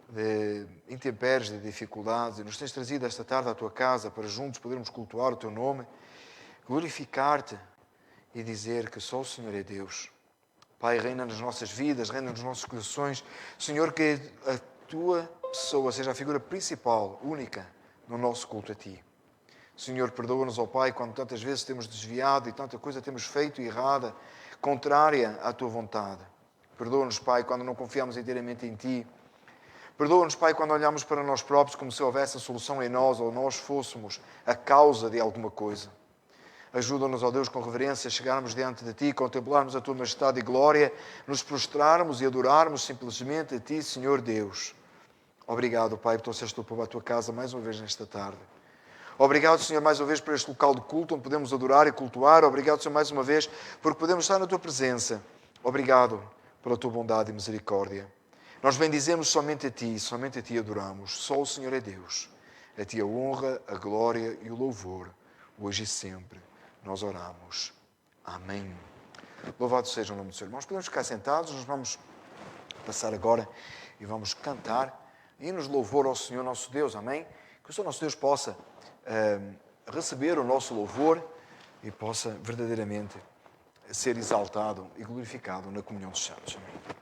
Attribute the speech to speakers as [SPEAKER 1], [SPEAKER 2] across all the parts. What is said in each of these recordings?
[SPEAKER 1] de intempéries, de dificuldades, e nos tens trazido esta tarde à tua casa para juntos podermos cultuar o teu nome, glorificar-te e dizer que só o Senhor é Deus. Pai, reina nas nossas vidas, reina nos nossos corações. Senhor, que a tua pessoa seja a figura principal, única, no nosso culto a ti. Senhor, perdoa-nos, ó Pai, quando tantas vezes temos desviado e tanta coisa temos feito errada, contrária à tua vontade. Perdoa-nos, Pai, quando não confiamos inteiramente em ti. Perdoa-nos, Pai, quando olhamos para nós próprios como se houvesse a solução em nós ou nós fôssemos a causa de alguma coisa. Ajuda-nos, ó Deus, com reverência, a chegarmos diante de Ti, contemplarmos a Tua majestade e glória, nos prostrarmos e adorarmos simplesmente a Ti, Senhor Deus. Obrigado, Pai, por trouxeste o povo à Tua casa mais uma vez nesta tarde. Obrigado, Senhor, mais uma vez por este local de culto onde podemos adorar e cultuar. Obrigado, Senhor, mais uma vez porque podemos estar na Tua presença. Obrigado pela Tua bondade e misericórdia. Nós bendizemos somente a Ti adoramos. Só o Senhor é Deus. A Ti a honra, a glória e o louvor, hoje e sempre. Nós oramos. Amém. Louvado seja o nome do Senhor. Nós podemos ficar sentados, nós vamos passar agora e vamos cantar hinos de louvor ao Senhor nosso Deus. Amém? Que o Senhor nosso Deus possa receber o nosso louvor e possa verdadeiramente ser exaltado e glorificado na comunhão dos santos. Amém.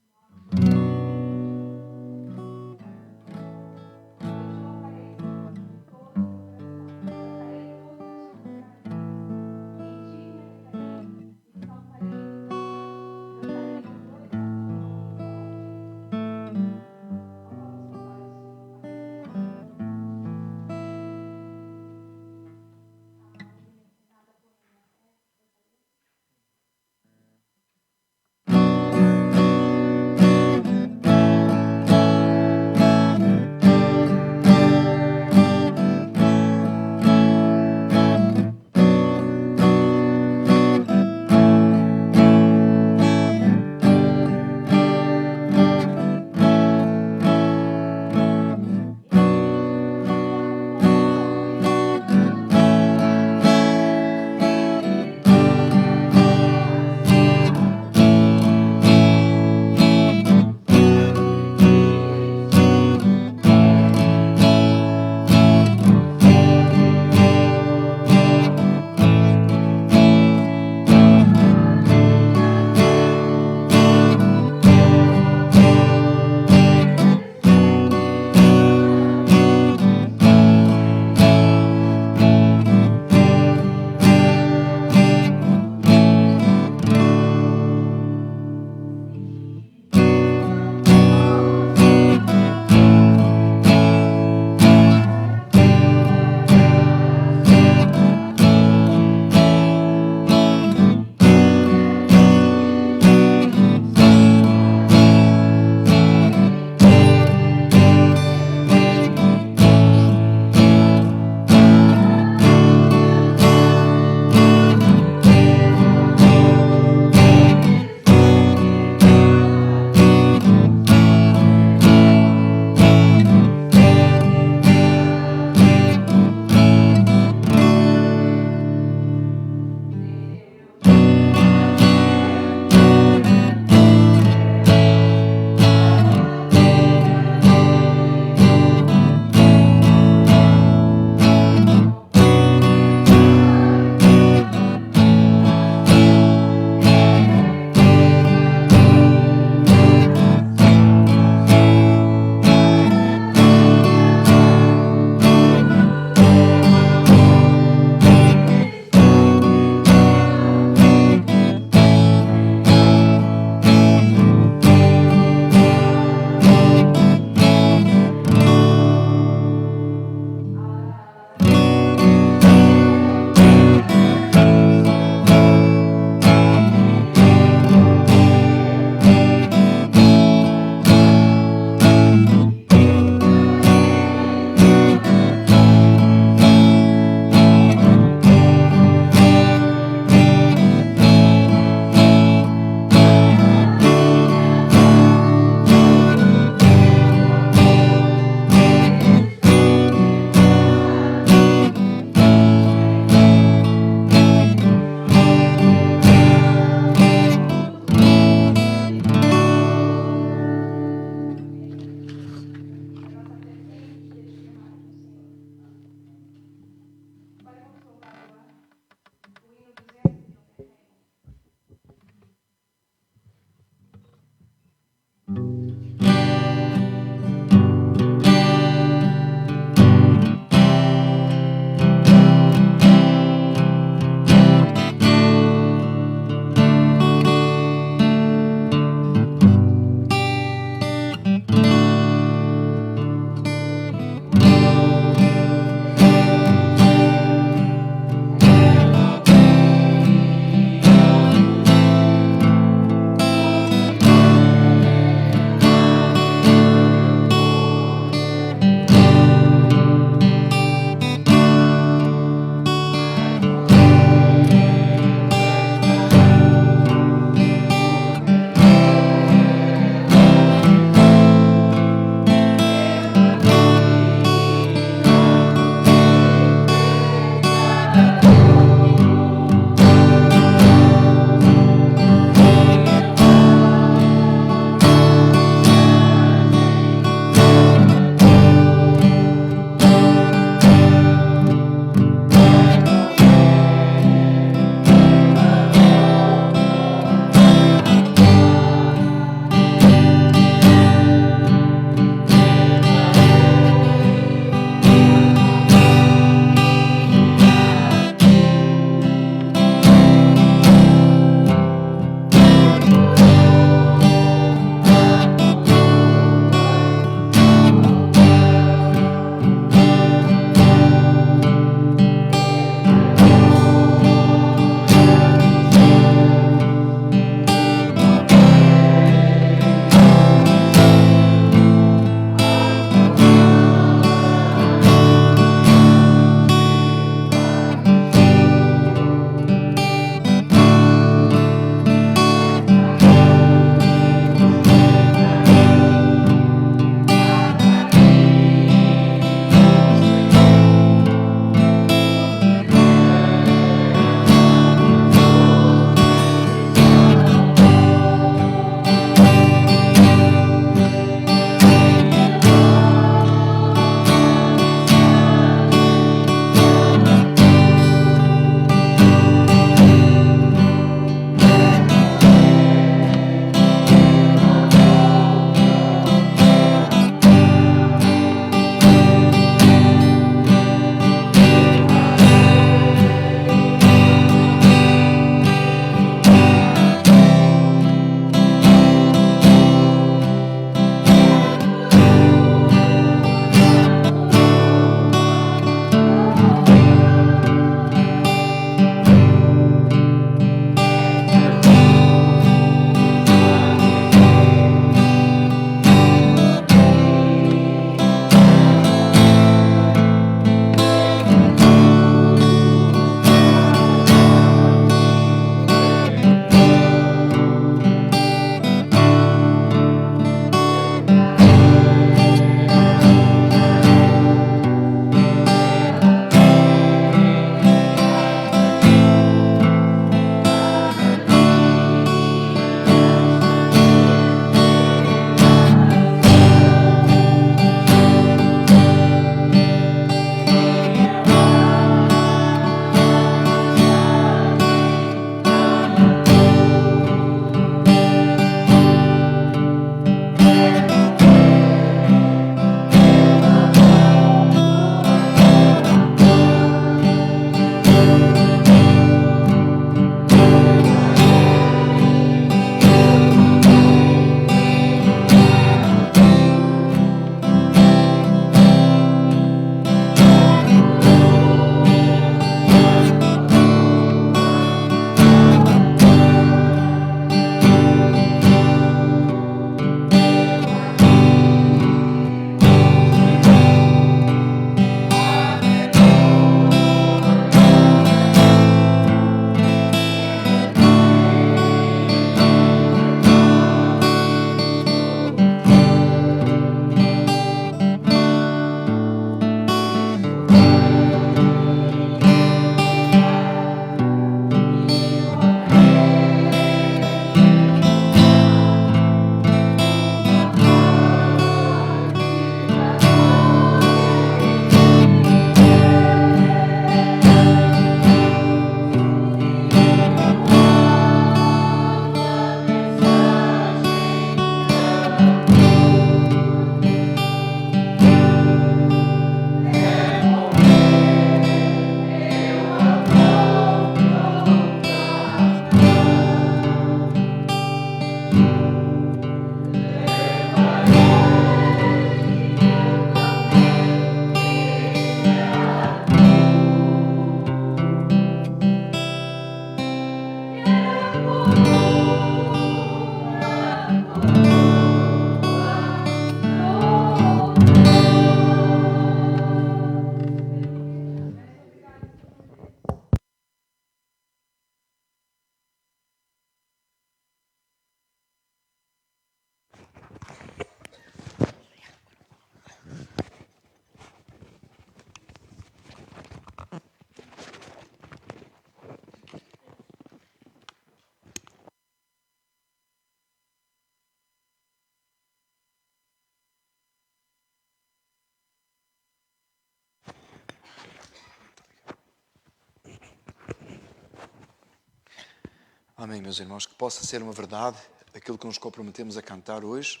[SPEAKER 1] Amém, meus irmãos, que possa ser uma verdade aquilo que nos comprometemos a cantar hoje,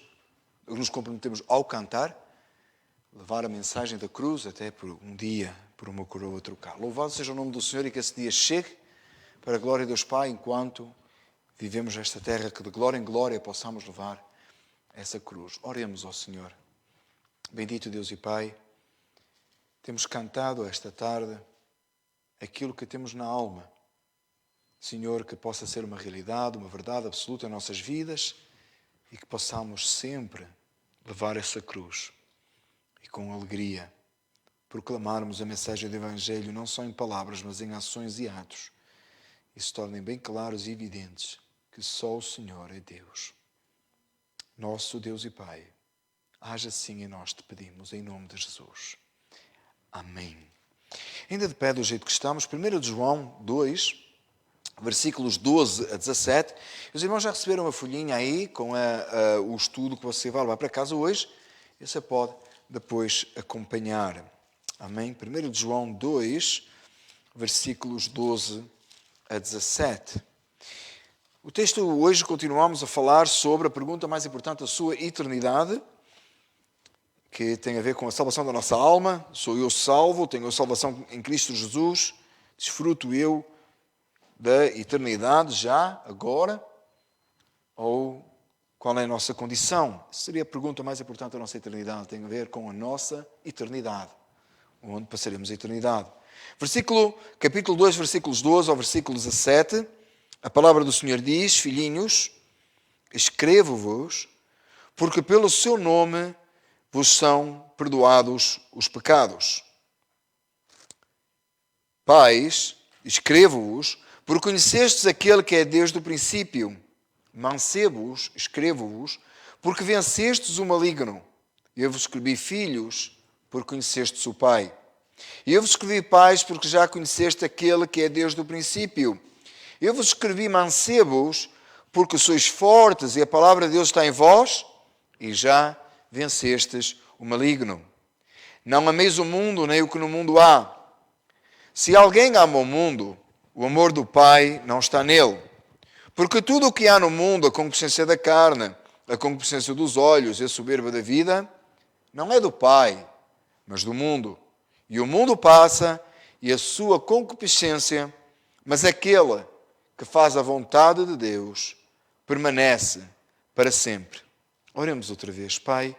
[SPEAKER 1] que nos comprometemos ao cantar, levar a mensagem da cruz até por um dia, por uma coroa trocar. Louvado seja o nome do Senhor e que esse dia chegue para a glória de Deus Pai, enquanto vivemos esta terra, que de glória em glória possamos levar essa cruz. Oremos ao Senhor. Bendito Deus e Pai, temos cantado esta tarde aquilo que temos na alma. Senhor, que possa ser uma realidade, uma verdade absoluta em nossas vidas e que possamos sempre levar essa cruz e com alegria proclamarmos a mensagem do Evangelho não só em palavras, mas em ações e atos, e se tornem bem claros e evidentes que só o Senhor é Deus. Nosso Deus e Pai, haja assim em nós, te pedimos, em nome de Jesus. Amém. Ainda de pé do jeito que estamos, 1 João 2, versículos 12 a 17. Os irmãos já receberam uma folhinha aí com o estudo que você vai levar para casa hoje. Você pode depois acompanhar. Amém? 1 João 2, versículos 12 a 17. O texto hoje continuamos a falar sobre a pergunta mais importante da sua eternidade, que tem a ver com a salvação da nossa alma. Sou eu salvo? Tenho a salvação em Cristo Jesus? Desfruto eu da eternidade já, agora? Ou qual é a nossa condição? Essa seria a pergunta mais importante da nossa eternidade. Tem a ver com a nossa eternidade, onde passaremos a eternidade. Capítulo 2, versículos 12 ao versículo 17, a palavra do Senhor diz: Filhinhos, escrevo-vos, porque pelo seu nome vos são perdoados os pecados. Pais, escrevo-vos, porque conhecestes aquele que é Deus do princípio. Mancebos, escrevo-vos, porque vencestes o maligno. Eu vos escrevi filhos, porque conhecestes o Pai. Eu vos escrevi pais, porque já conheceste aquele que é Deus do princípio. Eu vos escrevi mancebos, porque sois fortes e a palavra de Deus está em vós, e já vencestes o maligno. Não ameis o mundo, nem o que no mundo há. Se alguém ama o mundo, o amor do Pai não está nele. Porque tudo o que há no mundo, a concupiscência da carne, a concupiscência dos olhos e a soberba da vida, não é do Pai, mas do mundo. E o mundo passa e a sua concupiscência, mas aquele que faz a vontade de Deus permanece para sempre. Oremos outra vez. Pai,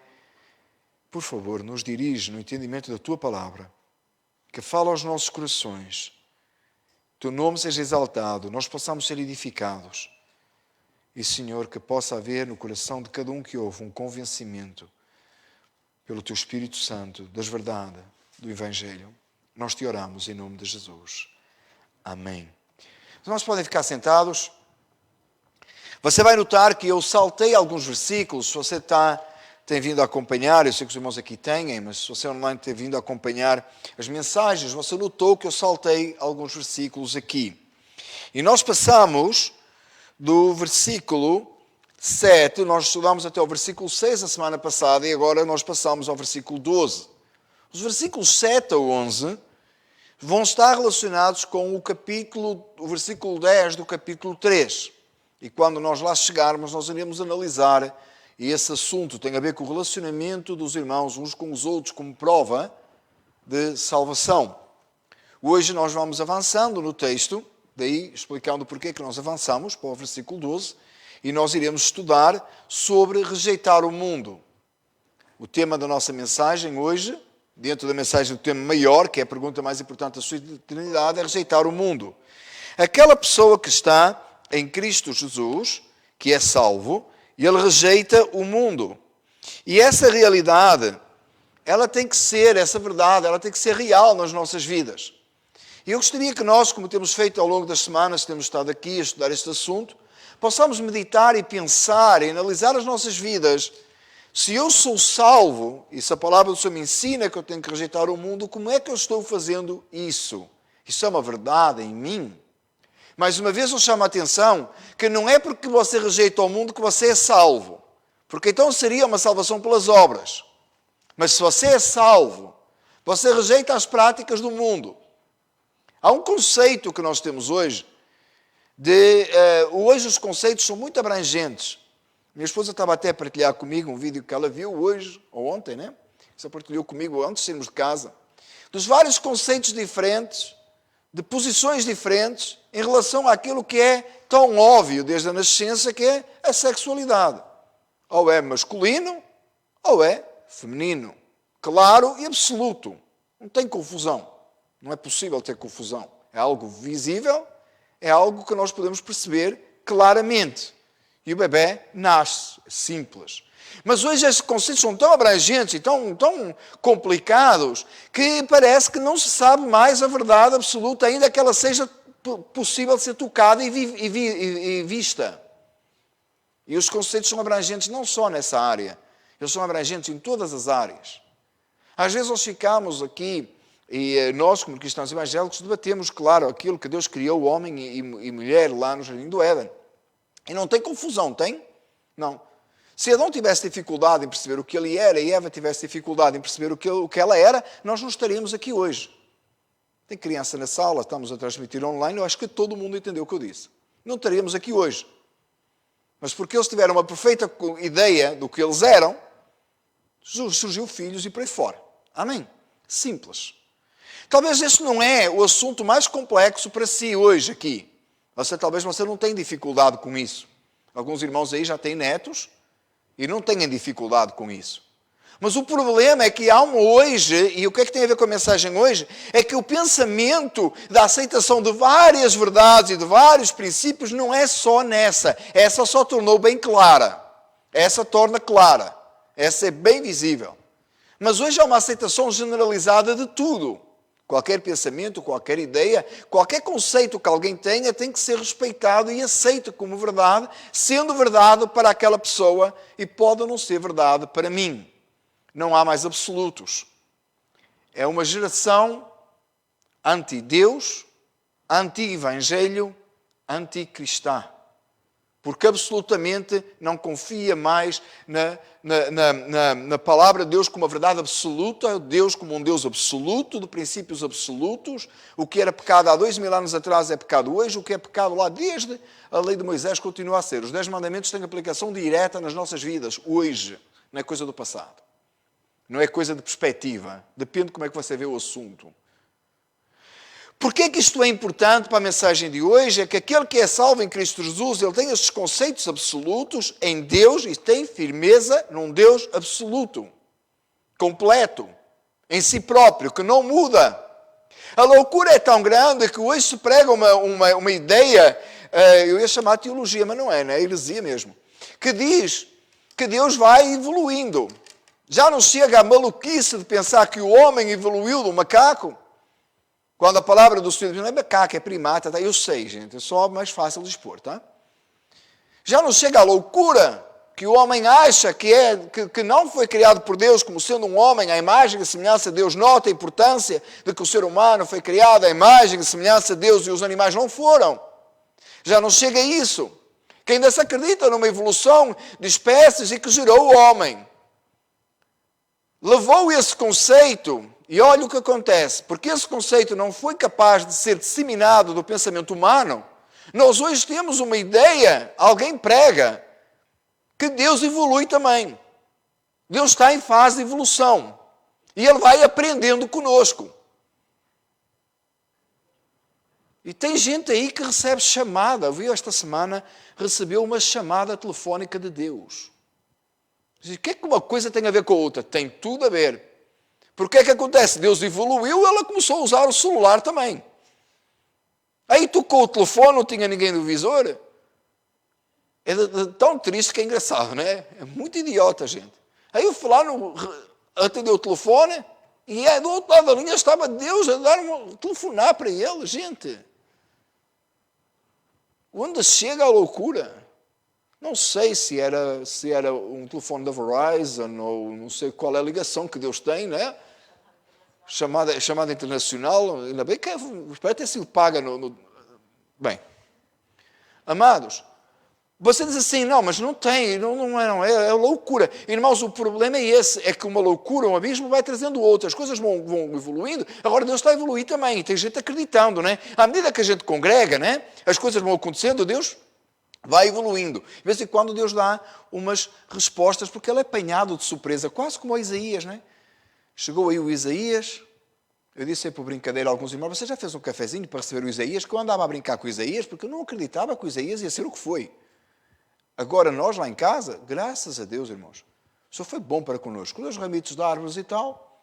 [SPEAKER 1] por favor, nos dirige no entendimento da Tua palavra, que fala aos nossos corações. Teu nome seja exaltado, nós possamos ser edificados. E, Senhor, que possa haver no coração de cada um que ouve um convencimento pelo Teu Espírito Santo das verdades do Evangelho. Nós te oramos em nome de Jesus. Amém. Os irmãos podem ficar sentados. Você vai notar que eu saltei alguns versículos. Se você tem vindo a acompanhar, eu sei que os irmãos aqui têm, mas se você online tem vindo a acompanhar as mensagens, você notou que eu saltei alguns versículos aqui. E nós passamos do versículo 7, nós estudamos até o versículo 6 a semana passada e agora nós passamos ao versículo 12. Os versículos 7 a 11 vão estar relacionados com o versículo 10 do capítulo 3. E quando nós lá chegarmos, nós iremos analisar esse assunto. Tem a ver com o relacionamento dos irmãos uns com os outros como prova de salvação. Hoje nós vamos avançando no texto, daí explicando porque que nós avançamos para o versículo 12, e nós iremos estudar sobre rejeitar o mundo. O tema da nossa mensagem hoje, dentro da mensagem do tema maior, que é a pergunta mais importante da sua eternidade, é rejeitar o mundo. Aquela pessoa que está em Cristo Jesus, que é salvo, e ele rejeita o mundo. E essa realidade, ela tem que ser, essa verdade, ela tem que ser real nas nossas vidas. E eu gostaria que nós, como temos feito ao longo das semanas, temos estado aqui a estudar este assunto, possamos meditar e pensar e analisar as nossas vidas. Se eu sou salvo, e se a palavra do Senhor me ensina que eu tenho que rejeitar o mundo, como é que eu estou fazendo isso? Isso é uma verdade em mim? Mais uma vez eu chamo a atenção que não é porque você rejeita o mundo que você é salvo. Porque então seria uma salvação pelas obras. Mas se você é salvo, você rejeita as práticas do mundo. Há um conceito que nós temos hoje Hoje os conceitos são muito abrangentes. Minha esposa estava até a partilhar comigo um vídeo que ela viu hoje, ou ontem, né? Ela partilhou comigo antes de sairmos de casa, dos vários conceitos diferentes, de posições diferentes, em relação àquilo que é tão óbvio desde a nascença, que é a sexualidade. Ou é masculino, ou é feminino. Claro e absoluto. Não tem confusão. Não é possível ter confusão. É algo visível, é algo que nós podemos perceber claramente. E o bebê nasce, é simples. Mas hoje esses conceitos são tão abrangentes e tão complicados que parece que não se sabe mais a verdade absoluta, ainda que ela seja possível de ser tocada e vista. E os conceitos são abrangentes não só nessa área, eles são abrangentes em todas as áreas. Às vezes nós ficamos aqui, e nós como cristãos evangélicos debatemos, claro, aquilo que Deus criou, homem e mulher, lá no Jardim do Éden. E não tem confusão, tem? Não. Se Adão tivesse dificuldade em perceber o que ele era e Eva tivesse dificuldade em perceber o que ela era, nós não estaríamos aqui hoje. Tem criança na sala, estamos a transmitir online, eu acho que todo mundo entendeu o que eu disse. Não estaríamos aqui hoje. Mas porque eles tiveram uma perfeita ideia do que eles eram, surgiu filhos e por aí fora. Amém? Simples. Talvez este não é o assunto mais complexo para si hoje aqui. Talvez você não tenha dificuldade com isso. Alguns irmãos aí já têm netos e não têm dificuldade com isso. Mas o problema é que há hoje, e o que é que tem a ver com a mensagem hoje? É que o pensamento da aceitação de várias verdades e de vários princípios não é só nessa. Essa só tornou bem clara. Essa torna clara. Essa é bem visível. Mas hoje há uma aceitação generalizada de tudo. Qualquer pensamento, qualquer ideia, qualquer conceito que alguém tenha tem que ser respeitado e aceito como verdade, sendo verdade para aquela pessoa e pode não ser verdade para mim. Não há mais absolutos. É uma geração anti-Deus, anti-evangelho, anti-cristã. Porque absolutamente não confia mais na palavra de Deus como a verdade absoluta, Deus como um Deus absoluto, de princípios absolutos. O que era pecado há 2000 anos atrás é pecado hoje, o que é pecado lá desde a lei de Moisés continua a ser. Os 10 mandamentos têm aplicação direta nas nossas vidas, hoje, não é coisa do passado. Não é coisa de perspectiva, depende de como é que você vê o assunto. Porquê que isto é importante para a mensagem de hoje? É que aquele que é salvo em Cristo Jesus, ele tem estes conceitos absolutos em Deus e tem firmeza num Deus absoluto, completo, em si próprio, que não muda. A loucura é tão grande que hoje se prega uma ideia, eu ia chamar de teologia, mas não é, é heresia mesmo, que diz que Deus vai evoluindo. Já não chega a maluquice de pensar que o homem evoluiu do macaco. Quando a palavra do Senhor diz, não é macaco, é primata, tá? Eu sei, gente, é só mais fácil de expor, tá? Já não chega a loucura que o homem acha que não foi criado por Deus como sendo um homem, à imagem e semelhança de Deus. Nota a importância de que o ser humano foi criado à imagem e semelhança de Deus e os animais não foram. Já não chega a isso. Que ainda se acredita numa evolução de espécies e que gerou o homem. Levou esse conceito, e olha o que acontece, porque esse conceito não foi capaz de ser disseminado do pensamento humano, nós hoje temos uma ideia, alguém prega, que Deus evolui também. Deus está em fase de evolução, e Ele vai aprendendo conosco. E tem gente aí que recebe chamada, viu, esta semana, recebeu uma chamada telefónica de Deus. O que é que uma coisa tem a ver com a outra? Tem tudo a ver. Porque é que acontece? Deus evoluiu, ela começou a usar o celular também. Aí tocou o telefone, não tinha ninguém no visor. É tão triste que é engraçado, não é? É muito idiota, gente. Aí o fulano atendeu o telefone e do outro lado da linha estava Deus a telefonar para ele, gente. Onde chega a loucura? Não sei se era um telefone da Verizon ou não sei qual é a ligação que Deus tem, né? Chamada internacional, ainda bem que espero ter sido paga Bem, amados, Você diz assim, não, mas não tem, não é loucura. Irmãos, o problema é esse, é que uma loucura, um abismo vai trazendo outras, as coisas vão evoluindo, agora Deus está a evoluir também, e tem gente acreditando, né? À medida que a gente congrega, né? As coisas vão acontecendo, Deus vai evoluindo. De vez em quando Deus dá umas respostas, porque ele é apanhado de surpresa, quase como o Isaías, né? Chegou aí o Isaías, eu disse aí por brincadeira a alguns irmãos, você já fez um cafezinho para receber o Isaías? Que eu andava a brincar com o Isaías, porque eu não acreditava que o Isaías ia ser o que foi. Agora, nós lá em casa, graças a Deus, irmãos, o Senhor foi bom para connosco. Os ramitos de árvores e tal,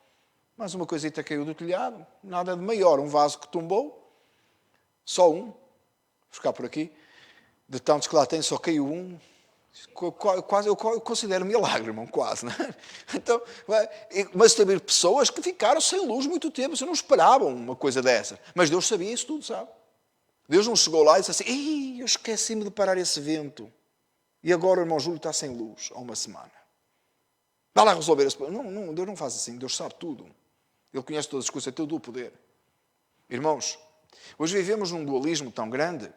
[SPEAKER 1] mas uma coisita caiu do telhado, nada de maior, um vaso que tombou, só um, vou ficar por aqui, de tantos que lá tem, só caiu um, quase, eu considero milagre, irmão, quase, né? Então, mas teve pessoas que ficaram sem luz muito tempo, você não esperavam uma coisa dessa, mas Deus sabia isso tudo, sabe? Deus não chegou lá e disse assim, eu esqueci-me de parar esse vento. E agora o irmão Júlio está sem luz há uma semana. Vai lá resolver esse problema. Não, Deus não faz assim. Deus sabe tudo. Ele conhece todas as coisas, tem todo o poder. Irmãos, hoje vivemos num dualismo tão grande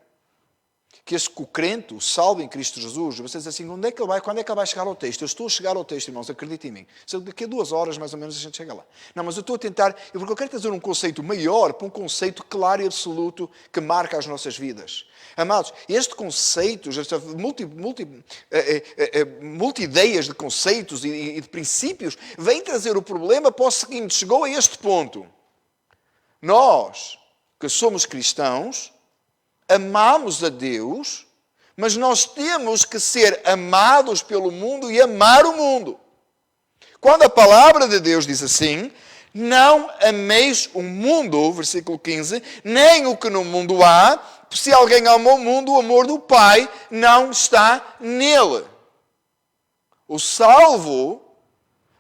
[SPEAKER 1] que esse crente, o salvo em Cristo Jesus, você diz assim, quando é que ele vai chegar ao texto? Eu estou a chegar ao texto, irmãos, acreditem em mim. Daqui a 2 horas, mais ou menos, a gente chega lá. Não, mas eu estou a tentar, porque eu quero trazer um conceito maior para um conceito claro e absoluto que marca as nossas vidas. Amados, este conceito, esta multi-ideias de conceitos e de princípios, vem trazer o problema para o seguinte, chegou a este ponto. Nós, que somos cristãos, amamos a Deus, mas nós temos que ser amados pelo mundo e amar o mundo. Quando a palavra de Deus diz assim, não ameis o mundo, versículo 15, nem o que no mundo há, se alguém ama o mundo, o amor do Pai não está nele. O salvo,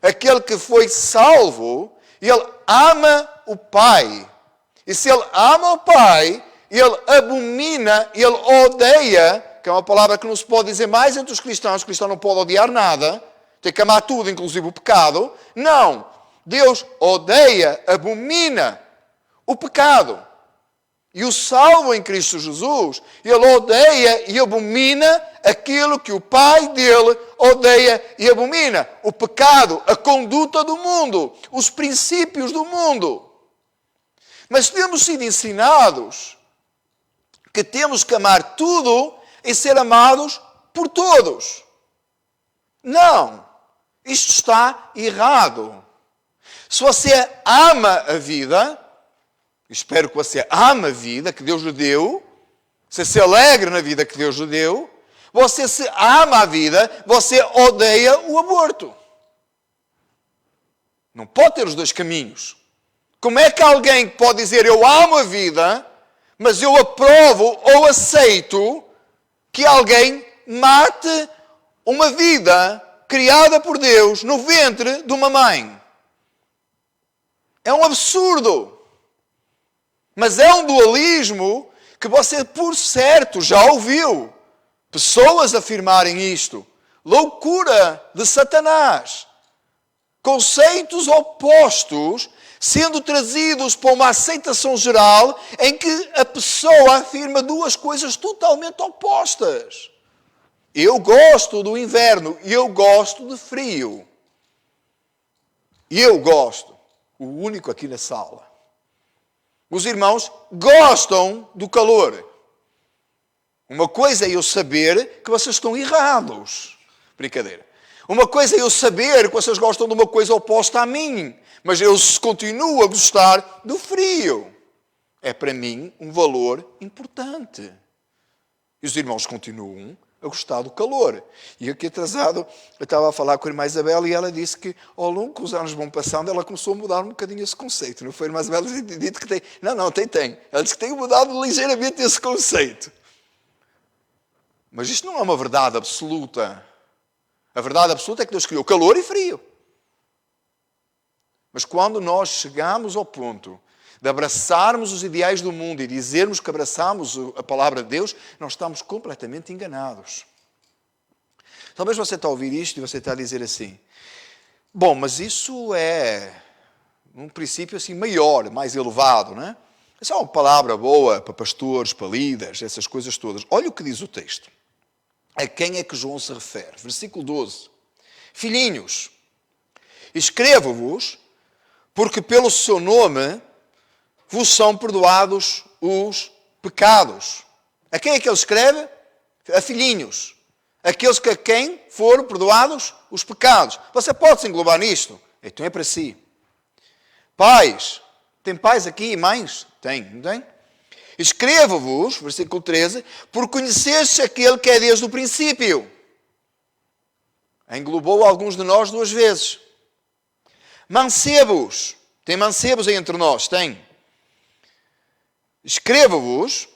[SPEAKER 1] aquele que foi salvo, ele ama o Pai. E se ele ama o Pai, ele abomina, ele odeia, que é uma palavra que não se pode dizer mais entre os cristãos, o cristão não pode odiar nada, tem que amar tudo, inclusive o pecado. Não, Deus odeia, abomina o pecado. E o salvo em Cristo Jesus, ele odeia e abomina aquilo que o Pai dele odeia e abomina. O pecado, a conduta do mundo, os princípios do mundo. Mas temos sido ensinados que temos que amar tudo e ser amados por todos. Não, isto está errado. Se você ama a vida, espero que você ame a vida que Deus lhe deu, você se alegra na vida que Deus lhe deu, você se ama a vida, você odeia o aborto. Não pode ter os dois caminhos. Como é que alguém pode dizer eu amo a vida, mas eu aprovo ou aceito que alguém mate uma vida criada por Deus no ventre de uma mãe? É um absurdo. Mas é um dualismo que você, por certo, já ouviu pessoas afirmarem isto. Loucura de Satanás. Conceitos opostos sendo trazidos para uma aceitação geral em que a pessoa afirma duas coisas totalmente opostas. Eu gosto do inverno e eu gosto de frio. E eu gosto, o único aqui na sala. Os irmãos gostam do calor. Uma coisa é eu saber que vocês estão errados. Brincadeira. Uma coisa é eu saber que vocês gostam de uma coisa oposta a mim. Mas eu continuo a gostar do frio. É para mim um valor importante. E os irmãos continuam a gostar do calor. E aqui atrasado, eu estava a falar com a irmã Isabel e ela disse que ao longo que os anos vão passando, ela começou a mudar um bocadinho esse conceito. Não foi a irmã Isabel dito que tem? Não, tem. Ela disse que tem mudado ligeiramente esse conceito. Mas isto não é uma verdade absoluta. A verdade absoluta é que Deus criou calor e frio. Mas quando nós chegamos ao ponto de abraçarmos os ideais do mundo e dizermos que abraçamos a palavra de Deus, nós estamos completamente enganados. Talvez você está a ouvir isto e você está a dizer assim, bom, mas isso é um princípio assim maior, mais elevado, não é? Essa é uma palavra boa para pastores, para líderes, essas coisas todas. Olha o que diz o texto. a quem é que João se refere? Versículo 12. Filhinhos, escrevo-vos, porque pelo seu nome vos são perdoados os pecados. A quem é que ele escreve? A filhinhos. Aqueles que a quem foram perdoados os pecados. Você pode se englobar nisto? Então é para si. Pais. Tem pais aqui e mães? Tem, não tem? Escrevo-vos, versículo 13, por conheceste aquele que é desde o princípio. Englobou alguns de nós 2 vezes. Mancebos. Tem mancebos aí entre nós? Tem. Escrevo-vos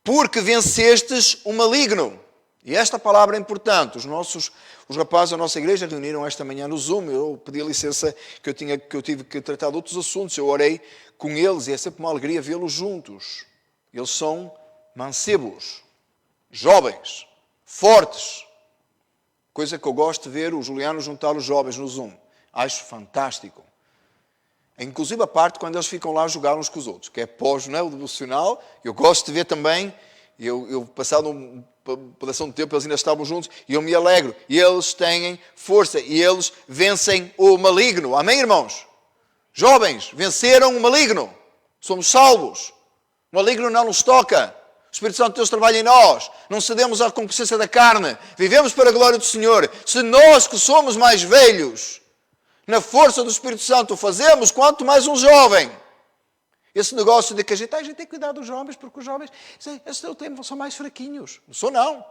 [SPEAKER 1] porque vencestes o maligno. E esta palavra é importante. Os rapazes da nossa igreja reuniram esta manhã no Zoom. Eu pedi a licença que eu tive que tratar de outros assuntos. Eu orei com eles e é sempre uma alegria vê-los juntos. Eles são mancebos, jovens, fortes. Coisa que eu gosto de ver o Juliano juntar os jovens no Zoom. Acho fantástico. Inclusive a parte quando eles ficam lá a jogar uns com os outros, que é pós, não é? O devocional. Eu gosto de ver também, eu passado um pedaço de tempo, eles ainda estavam juntos, e eu me alegro. E eles têm força, e eles vencem o maligno. Amém, irmãos? Jovens, venceram o maligno. Somos salvos. O maligno não nos toca. O Espírito Santo de Deus trabalha em nós. Não cedemos à concupiscência da carne. Vivemos para a glória do Senhor. Se nós que somos mais velhos, na força do Espírito Santo, o fazemos, quanto mais um jovem. Esse negócio de que a gente tem que cuidar dos jovens, porque os jovens são mais fraquinhos. Não sou, não.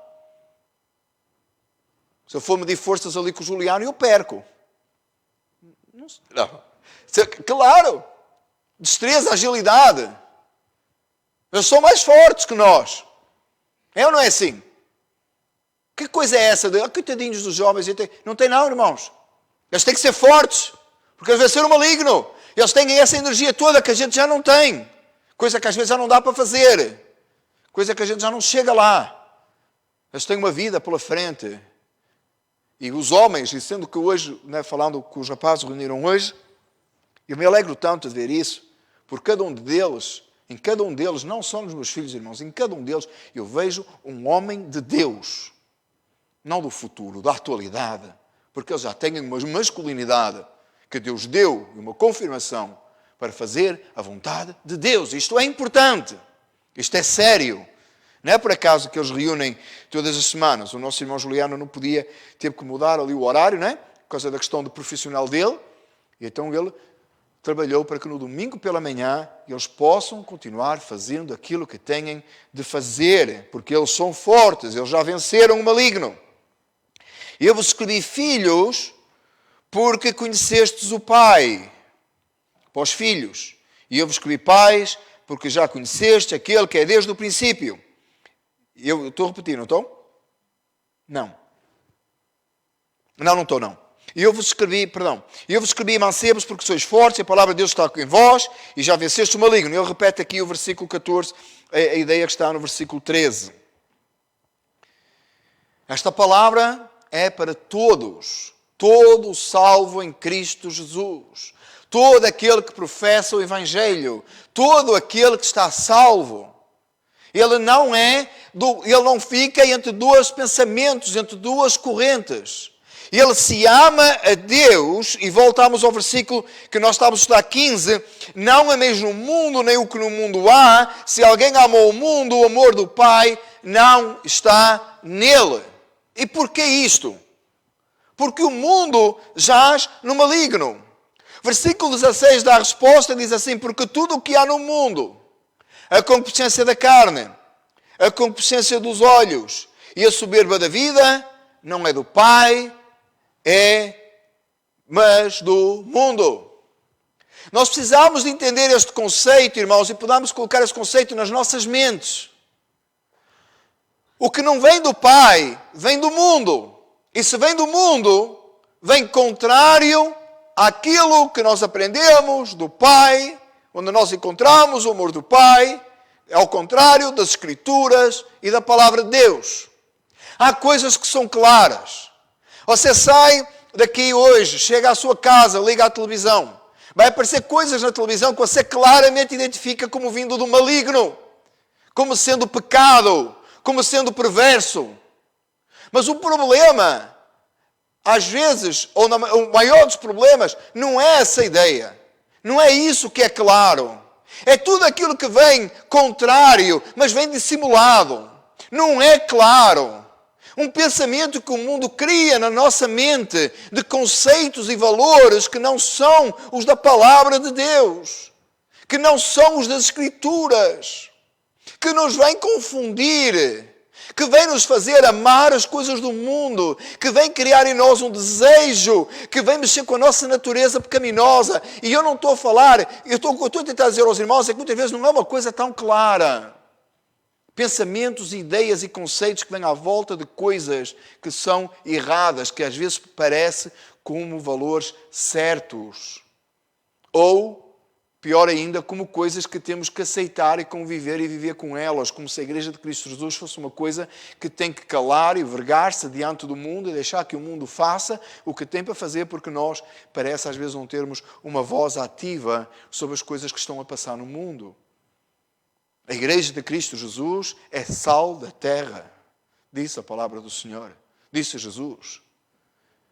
[SPEAKER 1] Se eu for medir forças ali com o Juliano, eu perco. Não. Claro. Destreza, agilidade. Eles são mais fortes que nós. É ou não é assim? Que coisa é essa? Coitadinhos dos jovens. Não tem não, irmãos. Eles têm que ser fortes, porque eles venceram o maligno. Eles têm essa energia toda que a gente já não tem. Coisa que às vezes já não dá para fazer. Coisa que a gente já não chega lá. Eles têm uma vida pela frente. E os homens, e sendo que hoje, né, falando que os rapazes reuniram hoje, eu me alegro tanto de ver isso, por cada um deles, em cada um deles, não só nos meus filhos e irmãos, em cada um deles eu vejo um homem de Deus. Não do futuro, da atualidade. Porque eles já têm uma masculinidade que Deus deu e uma confirmação para fazer a vontade de Deus. Isto é importante. Isto é sério. Não é por acaso que eles reúnem todas as semanas. O nosso irmão Juliano não podia, teve que mudar ali o horário, não é? Por causa da questão do profissional dele. E então ele trabalhou para que no domingo pela manhã eles possam continuar fazendo aquilo que têm de fazer. Porque eles são fortes, eles já venceram o maligno. Eu vos escrevi filhos, porque conhecestes o Pai, para os filhos. E eu vos escrevi pais, porque já conheceste aquele que é desde o princípio. Eu estou a repetir, não estou? Não. Não estou, não. Eu vos escrevi mancebos, porque sois fortes, e a palavra de Deus está em vós, e já venceste o maligno. Ele repete aqui o versículo 14, a ideia que está no versículo 13. Esta palavra é para todos, todo salvo em Cristo Jesus, todo aquele que professa o Evangelho, todo aquele que está salvo. Ele não fica entre 2 pensamentos, entre 2 correntes. Ele se ama a Deus, e voltamos ao versículo que nós estávamos a estudar, 15, não ameis no mundo, nem o que no mundo há. Se alguém amou o mundo, o amor do Pai não está nele. E porquê isto? Porque o mundo jaz no maligno. Versículo 16 dá a resposta, diz assim: porque tudo o que há no mundo, a concupiscência da carne, a concupiscência dos olhos e a soberba da vida, não é do Pai, mas do mundo. Nós precisamos de entender este conceito, irmãos, e podemos colocar este conceito nas nossas mentes. O que não vem do Pai, vem do mundo. E se vem do mundo, vem contrário àquilo que nós aprendemos do Pai, onde nós encontramos o amor do Pai, é ao contrário das Escrituras e da Palavra de Deus. Há coisas que são claras. Você sai daqui hoje, chega à sua casa, liga à televisão. Vai aparecer coisas na televisão que você claramente identifica como vindo do maligno, como sendo pecado, como sendo perverso. Mas o problema, às vezes, ou o maior dos problemas, não é essa ideia. Não é isso que é claro. É tudo aquilo que vem contrário, mas vem dissimulado. Não é claro. Um pensamento que o mundo cria na nossa mente de conceitos e valores que não são os da palavra de Deus, que não são os das Escrituras, que nos vem confundir, que vem nos fazer amar as coisas do mundo, que vem criar em nós um desejo, que vem mexer com a nossa natureza pecaminosa. E eu não estou a falar, eu estou a tentar dizer aos irmãos, é que muitas vezes não é uma coisa tão clara. Pensamentos, ideias e conceitos que vêm à volta de coisas que são erradas, que às vezes parece como valores certos. Ou, pior ainda, como coisas que temos que aceitar e conviver e viver com elas, como se a Igreja de Cristo Jesus fosse uma coisa que tem que calar e vergar-se diante do mundo e deixar que o mundo faça o que tem para fazer, porque nós parece às vezes não termos uma voz ativa sobre as coisas que estão a passar no mundo. A Igreja de Cristo Jesus é sal da terra, disse a palavra do Senhor, disse Jesus.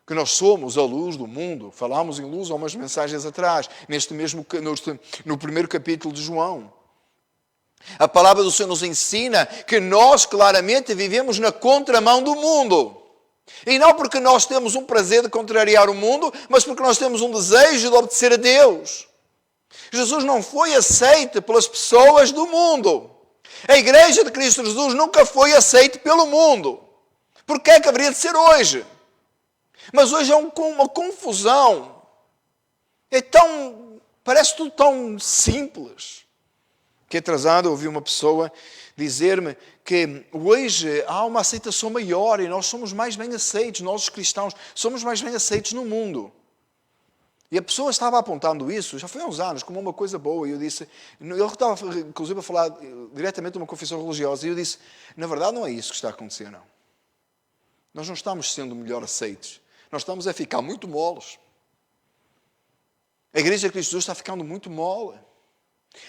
[SPEAKER 1] Que nós somos a luz do mundo. Falámos em luz há umas mensagens atrás, no primeiro capítulo de João. A palavra do Senhor nos ensina que nós claramente vivemos na contramão do mundo. E não porque nós temos um prazer de contrariar o mundo, mas porque nós temos um desejo de obedecer a Deus. Jesus não foi aceito pelas pessoas do mundo. A Igreja de Cristo Jesus nunca foi aceita pelo mundo. Por que é que haveria de ser hoje? Mas hoje é uma confusão. Parece tudo tão simples. Que atrasado eu ouvi uma pessoa dizer-me que hoje há uma aceitação maior e nós somos mais bem aceitos, nós os cristãos somos mais bem aceitos no mundo. E a pessoa estava apontando isso, já foi há uns anos, como uma coisa boa. E eu disse, ele estava inclusive a falar diretamente de uma confissão religiosa, e eu disse, na verdade não é isso que está a acontecer, não. Nós não estamos sendo melhor aceitos. Nós estamos a ficar muito moles. A Igreja de Cristo Jesus está ficando muito mole.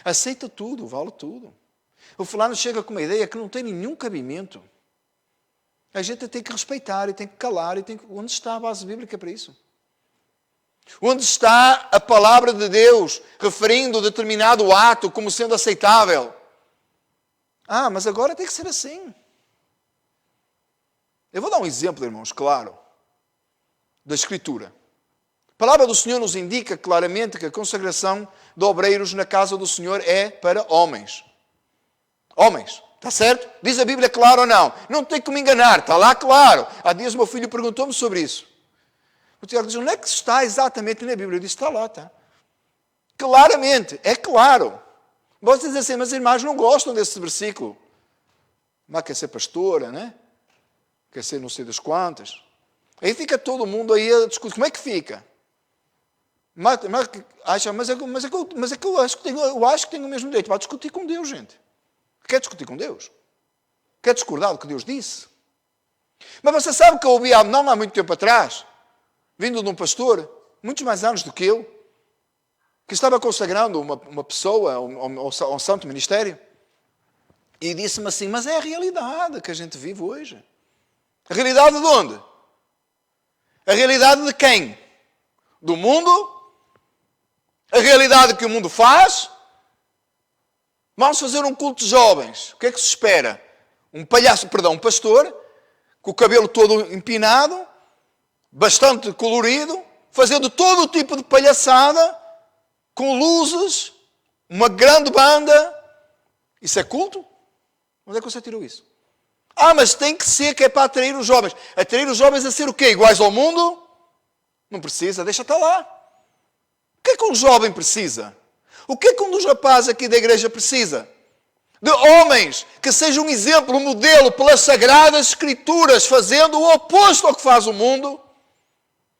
[SPEAKER 1] Aceita tudo, vale tudo. O fulano chega com uma ideia que não tem nenhum cabimento. A gente tem que respeitar e tem que calar. Onde está a base bíblica para isso? Onde está a palavra de Deus referindo determinado ato como sendo aceitável? Ah, mas agora tem que ser assim. Eu vou dar um exemplo, irmãos, claro, da Escritura. A palavra do Senhor nos indica claramente que a consagração de obreiros na casa do Senhor é para homens. Homens, está certo? Diz a Bíblia claro ou não? Não tem que me enganar, está lá claro. Há dias o meu filho perguntou-me sobre isso. O Tiago diz, onde é que está exatamente na Bíblia? Eu disse, está lá, está. Claramente, é claro. Vocês dizem assim, mas as irmãs não gostam desse versículo. Mas quer ser pastora, né? Quer ser não sei das quantas. Aí fica todo mundo aí a discutir. Como é que fica? Mas é que eu acho que tenho o mesmo direito. Vai discutir com Deus, gente. Quer discutir com Deus? Quer discordar do que Deus disse? Mas você sabe que eu ouvi não há muito tempo atrás, vindo de um pastor, muitos mais anos do que eu, que estava consagrando uma pessoa a um santo ministério, e disse-me assim, mas é a realidade que a gente vive hoje. A realidade de onde? A realidade de quem? Do mundo? A realidade que o mundo faz? Vamos fazer um culto de jovens. O que é que se espera? Um pastor, com o cabelo todo empinado, bastante colorido, fazendo todo o tipo de palhaçada, com luzes, uma grande banda. Isso é culto? Onde é que você tirou isso? Ah, mas tem que ser, que é para atrair os jovens. Atrair os jovens a ser o quê? Iguais ao mundo? Não precisa, deixa estar lá. O que é que um jovem precisa? O que é que um dos rapazes aqui da igreja precisa? De homens que sejam um exemplo, um modelo pelas sagradas escrituras, fazendo o oposto ao que faz o mundo.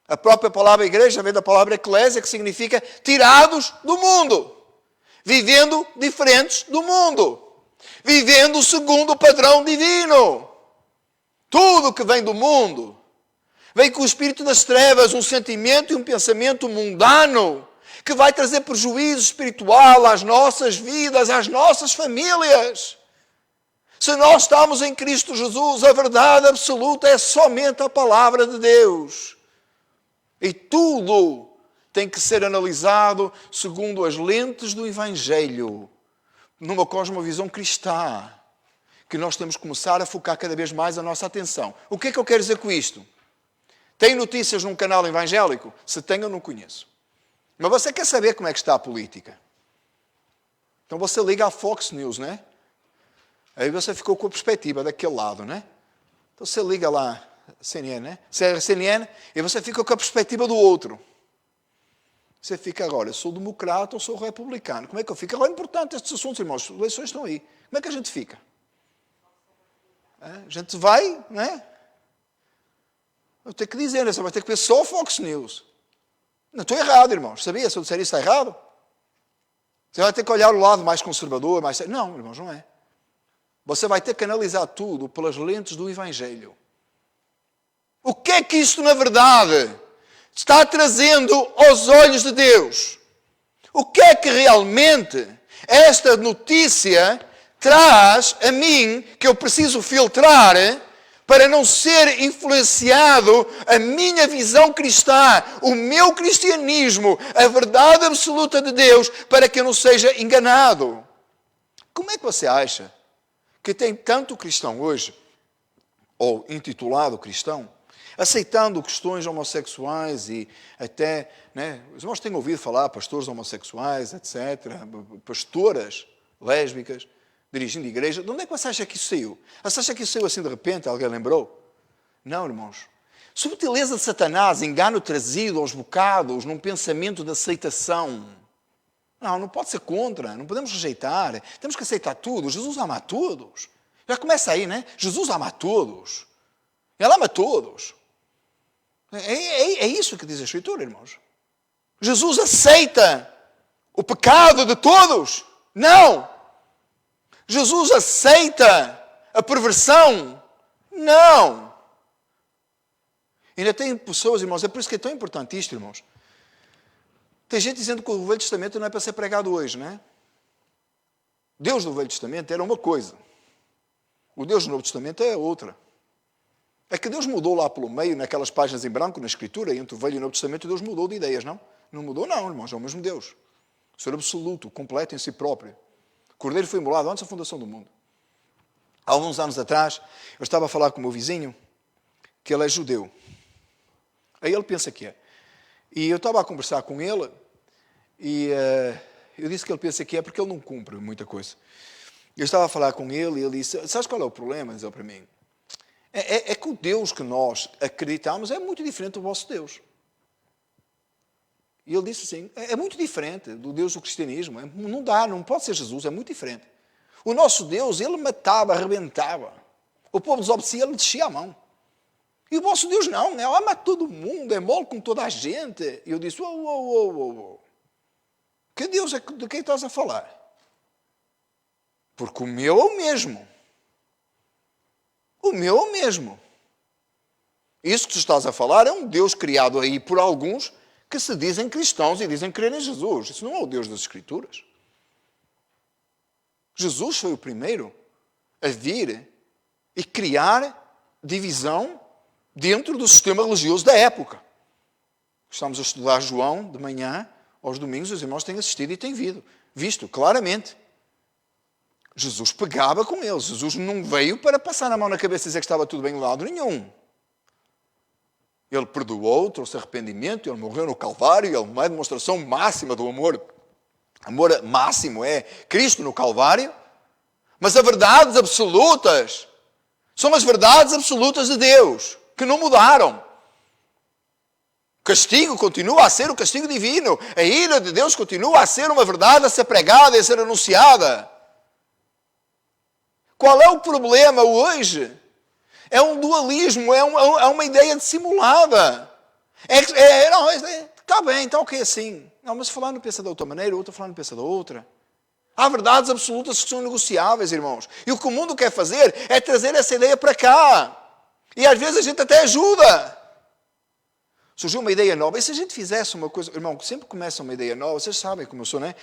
[SPEAKER 1] A própria palavra igreja vem da palavra eclésia, que significa tirados do mundo. Vivendo diferentes do mundo. Vivendo segundo o padrão divino. Tudo que vem do mundo vem com o espírito das trevas, um sentimento e um pensamento mundano que vai trazer prejuízo espiritual às nossas vidas, às nossas famílias. Se nós estamos em Cristo Jesus, a verdade absoluta é somente a palavra de Deus. E tudo tem que ser analisado segundo as lentes do Evangelho, numa cosmovisão cristã, que nós temos que começar a focar cada vez mais a nossa atenção. O que é que eu quero dizer com isto? Tem notícias num canal evangélico? Se tem, eu não conheço. Mas você quer saber como é que está a política? Então você liga à Fox News, né? Aí você ficou com a perspectiva daquele lado, né? Então você liga lá, CNN, né? CNN, e você fica com a perspectiva do outro. Você fica agora, eu sou democrata ou sou republicano? Como é que eu fico? Agora é importante estes assuntos, irmãos. As eleições estão aí. Como é que a gente fica? A gente vai, né? Eu tenho que dizer, você vai ter que ver só o Fox News. Não estou errado, irmãos. Sabia? Se eu disser isso, está errado? Você vai ter que olhar o lado mais conservador, mais... Não, irmãos, não é. Você vai ter que analisar tudo pelas lentes do Evangelho. O que é que isto, na verdade, está trazendo aos olhos de Deus? O que é que realmente esta notícia traz a mim, que eu preciso filtrar, para não ser influenciado a minha visão cristã, o meu cristianismo, a verdade absoluta de Deus, para que eu não seja enganado? Como é que você acha que tem tanto cristão hoje, ou intitulado cristão, aceitando questões homossexuais e até, né, os irmãos têm ouvido falar, pastores homossexuais, etc., pastoras lésbicas, dirigindo igreja? De onde é que você acha que isso saiu? Você acha que isso saiu assim de repente? Alguém lembrou? Não, irmãos. Subtileza de Satanás, engano trazido aos bocados, num pensamento de aceitação. Não pode ser contra, não podemos rejeitar. Temos que aceitar tudo. Jesus ama a todos. Já começa aí, né? Jesus ama a todos. Ele ama a todos. É isso que diz a Escritura, irmãos. Jesus aceita o pecado de todos? Não. Jesus aceita a perversão? Não. Ainda tem pessoas, irmãos, é por isso que é tão importante isto, irmãos. Tem gente dizendo que o Velho Testamento não é para ser pregado hoje, não é? Deus do Velho Testamento era uma coisa. O Deus do Novo Testamento é outra. É que Deus mudou lá pelo meio, naquelas páginas em branco, na Escritura, entre o Velho e o Novo Testamento, Deus mudou de ideias, não? Não mudou, não, irmãos, é o mesmo Deus. O Senhor absoluto, completo em si próprio. O Cordeiro foi imolado antes da fundação do mundo. Há alguns anos atrás, eu estava a falar com o meu vizinho, que ele é judeu. Aí ele pensa que é. E eu estava a conversar com ele, e eu disse que ele pensa que é porque ele não cumpre muita coisa. Eu estava a falar com ele, e ele disse, sabes qual é o problema? Diz ele para mim. É que o Deus que nós acreditamos é muito diferente do vosso Deus. E ele disse assim, é muito diferente do Deus do cristianismo. Não dá, não pode ser Jesus, é muito diferente. O nosso Deus, ele matava, arrebentava. O povo desobedecia, ele descia a mão. E o vosso Deus não, ele ama todo mundo, é mole com toda a gente. E eu disse, que Deus é de quem estás a falar? Porque o meu é o mesmo. O meu é o mesmo. Isso que tu estás a falar é um Deus criado aí por alguns que se dizem cristãos e dizem crer em Jesus. Isso não é o Deus das Escrituras. Jesus foi o primeiro a vir e criar divisão dentro do sistema religioso da época. Estamos a estudar João de manhã, aos domingos, os irmãos têm assistido e têm visto claramente. Jesus pegava com eles. Jesus não veio para passar a mão na cabeça e dizer que estava tudo bem de lado nenhum. Ele perdoou, trouxe arrependimento, ele morreu no Calvário, ele é uma demonstração máxima do amor. Amor máximo é Cristo no Calvário. Mas as verdades absolutas são as verdades absolutas de Deus, que não mudaram. O castigo continua a ser o castigo divino. A ira de Deus continua a ser uma verdade a ser pregada e a ser anunciada. Qual é o problema hoje? É um dualismo, é uma ideia dissimulada. Está bem, está ok assim. Não, mas fulano pensa da outra maneira, outro fulano pensa da outra. Há verdades absolutas que são negociáveis, irmãos. E o que o mundo quer fazer é trazer essa ideia para cá. E às vezes a gente até ajuda. Surgiu uma ideia nova. E se a gente fizesse uma coisa... Irmão, sempre começa uma ideia nova, vocês sabem como eu sou, não é?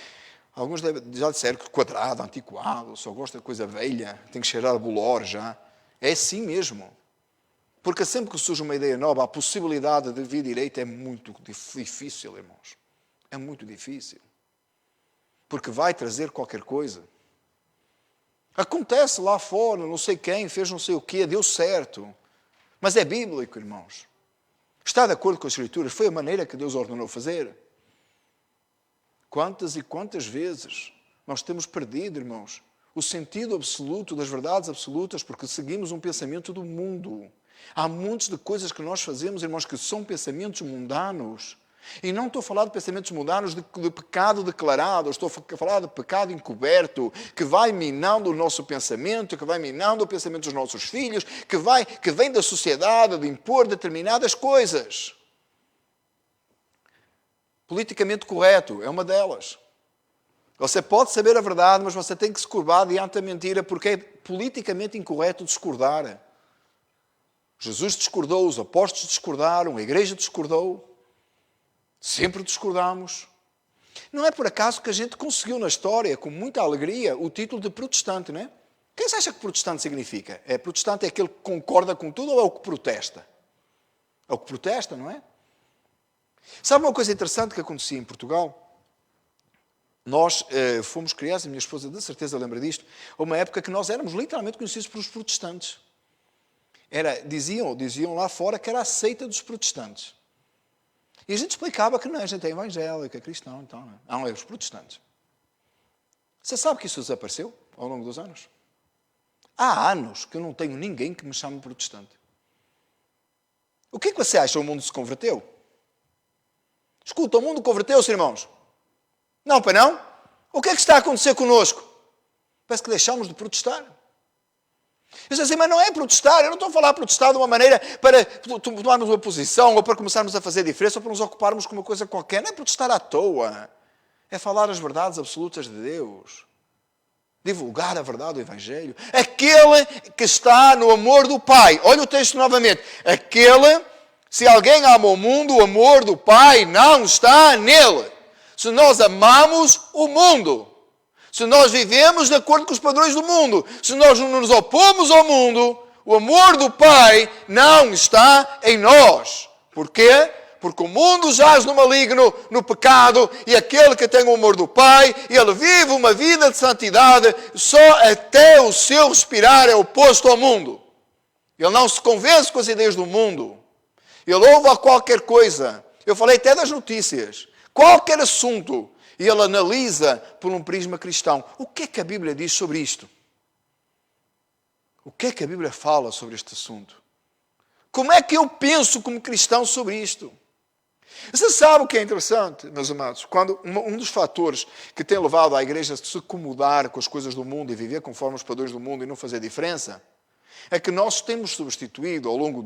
[SPEAKER 1] Alguns já disseram que quadrado, antiquado, só gosta de coisa velha, tem que cheirar a bolor já. É assim mesmo. Porque sempre que surge uma ideia nova, a possibilidade de vir direito é muito difícil, irmãos. É muito difícil. Porque vai trazer qualquer coisa. Acontece lá fora, não sei quem, fez não sei o quê, deu certo. Mas é bíblico, irmãos. Está de acordo com as Escrituras. Foi a maneira que Deus ordenou fazer. Quantas e quantas vezes nós temos perdido, irmãos, o sentido absoluto das verdades absolutas porque seguimos um pensamento do mundo. Há montes de coisas que nós fazemos, irmãos, que são pensamentos mundanos. E não estou a falar de pensamentos mundanos de pecado declarado, estou a falar de pecado encoberto, que vai minando o nosso pensamento, que vai minando o pensamento dos nossos filhos, que vem da sociedade de impor determinadas coisas. Politicamente correto é uma delas. Você pode saber a verdade, mas você tem que se curvar diante da mentira, porque é politicamente incorreto discordar. Jesus discordou, os apóstolos discordaram, a igreja discordou. Sempre discordamos. Não é por acaso que a gente conseguiu na história, com muita alegria, o título de protestante, não é? Quem acha que protestante significa? Protestante é aquele que concorda com tudo ou é o que protesta? É o que protesta, não é? Sabe uma coisa interessante que acontecia em Portugal? Nós fomos criados, a minha esposa de certeza lembra disto, a uma época que nós éramos literalmente conhecidos por os protestantes. Diziam lá fora que era a seita dos protestantes. E a gente explicava que não, a gente é evangélico, é cristão, então não é os protestantes. Você sabe que isso desapareceu ao longo dos anos? Há anos que eu não tenho ninguém que me chame protestante. O que é que você acha? O mundo se converteu? Escuta, o mundo converteu-se, irmãos? Não, pai, não? O que é que está a acontecer connosco? Parece que deixamos de protestar. Eu sei assim, mas não é protestar. Eu não estou a falar protestar de uma maneira para tomarmos uma posição ou para começarmos a fazer diferença ou para nos ocuparmos com uma coisa qualquer. Não é protestar à toa. É falar as verdades absolutas de Deus. Divulgar a verdade do Evangelho. Aquele que está no amor do Pai. Olha o texto novamente. Se alguém ama o mundo, o amor do Pai não está nele. Se nós amamos o mundo, se nós vivemos de acordo com os padrões do mundo, se nós não nos opomos ao mundo, o amor do Pai não está em nós. Porquê? Porque o mundo jaz no maligno, no pecado, e aquele que tem o amor do Pai, ele vive uma vida de santidade, só até o seu respirar é oposto ao mundo. Ele não se convence com as ideias do mundo. Ele ouve a qualquer coisa. Eu falei até das notícias. Qualquer assunto. E ele analisa por um prisma cristão. O que é que a Bíblia diz sobre isto? O que é que a Bíblia fala sobre este assunto? Como é que eu penso como cristão sobre isto? Você sabe o que é interessante, meus amados? Quando um dos fatores que tem levado a igreja a se acomodar com as coisas do mundo e viver conforme os padrões do mundo e não fazer diferença, é que nós temos substituído ao longo